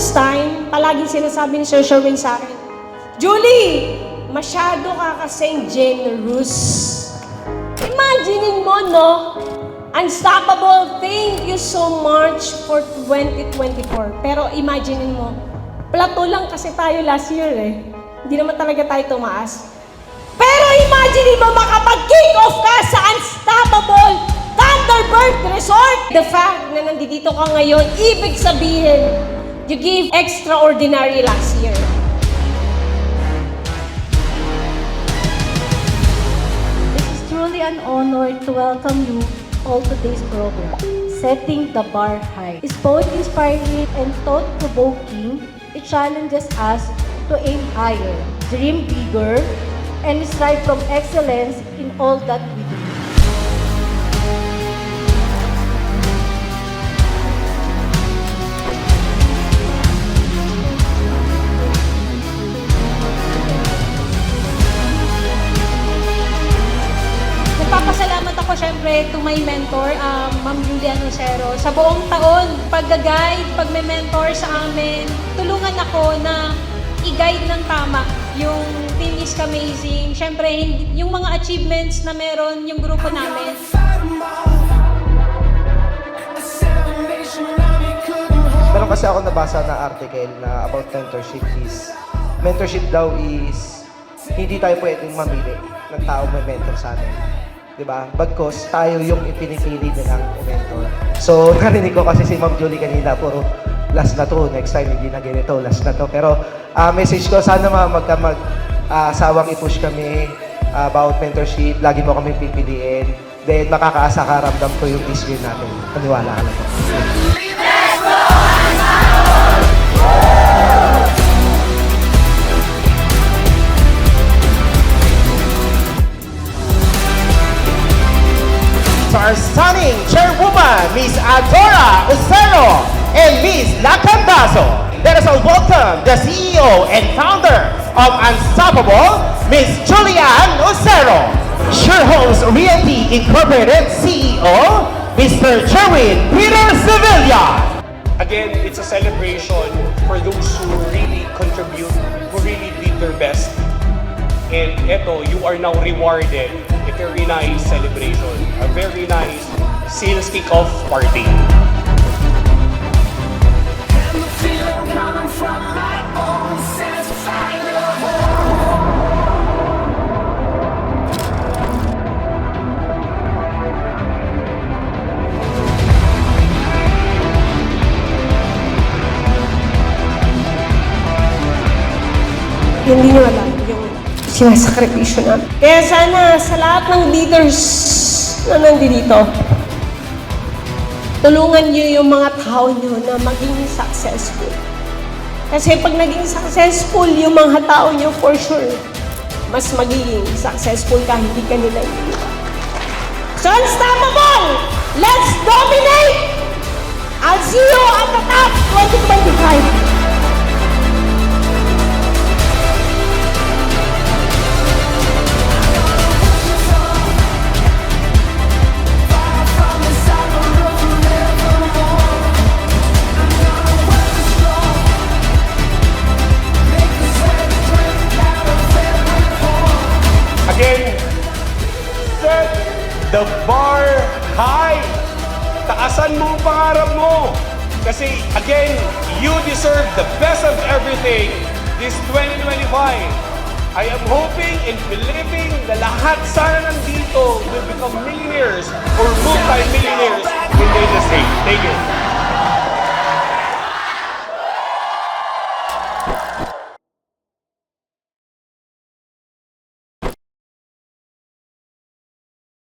longest time, palaging sinasabi ni Sir Sherwin sa akin, Julie, masyado ka kasing generous. Imaginein mo, no? Unstoppable, thank you so much for 2024. Pero imaginein mo, plato lang kasi tayo last year eh. Hindi naman talaga tayo tumaas. Pero imagine mo makapag-kick off ka sa Unstoppable Thunderbird Resort. The fact na nandito ka ngayon, ibig sabihin, you gave extraordinary last year. It is truly an honor to welcome you all to this program. Setting the bar high. It's both inspiring and thought-provoking. It challenges us to aim higher, dream bigger, and strive from excellence in all that we do. Nagpapasalamat ako syempre to my mentor, Ma'am Julia Lucero. Sa buong taon, pag-guide, pag-mentor sa amin, tulungan ako na i-guide ng tama yung Team is Amazing. Syempre, yung mga achievements na meron yung grupo namin. Meron kasi ako nabasa na article na about mentorship daw is hindi tayo pwedeng mamili ng taong may mentor sa atin. Diba? Bagkos tayo yung ipinipili nilang mentor. So, narinig ko kasi si Ma'am Julie kanina, puro last na to, next time hindi na ganito, last na to. Pero message ko, sana sawang i-push kami about mentorship, lagi mo kami pipiliin. Then makakaasa ka, ramdam ko yung this year natin. Paniwala ka na po. To our stunning chairwoman, Miss Adora Ucero and Miss Lacandazo. Let us all welcome the CEO and founder of Unstoppable, Miss Julian Ucero. Shareholders Realty Incorporated CEO, Mr. Sherwin Peter Sevilla. Again, it's a celebration for those who really contribute, who really did their best. And eto, you are now rewarded. A very nice celebration. A very nice sales kick-off party. Hindi nyo alam yung sinasakripisyo namin. Kaya sana sa lahat ng leaders na nandito, tulungan nyo yung mga tao nyo na maging successful. Kasi pag naging successful yung mga tao nyo, for sure, mas magiging successful ka, hindi ka nila iiwan. So, Unstoppable! Let's dominate! I'll see you at the top 2025! Again, set the bar high. Taasan mo ang pangarap mo. Kasi again, you deserve the best of everything this 2025. I am hoping and believing na lahat sana nandito will become millionaires or multi-millionaires in the industry. Thank you.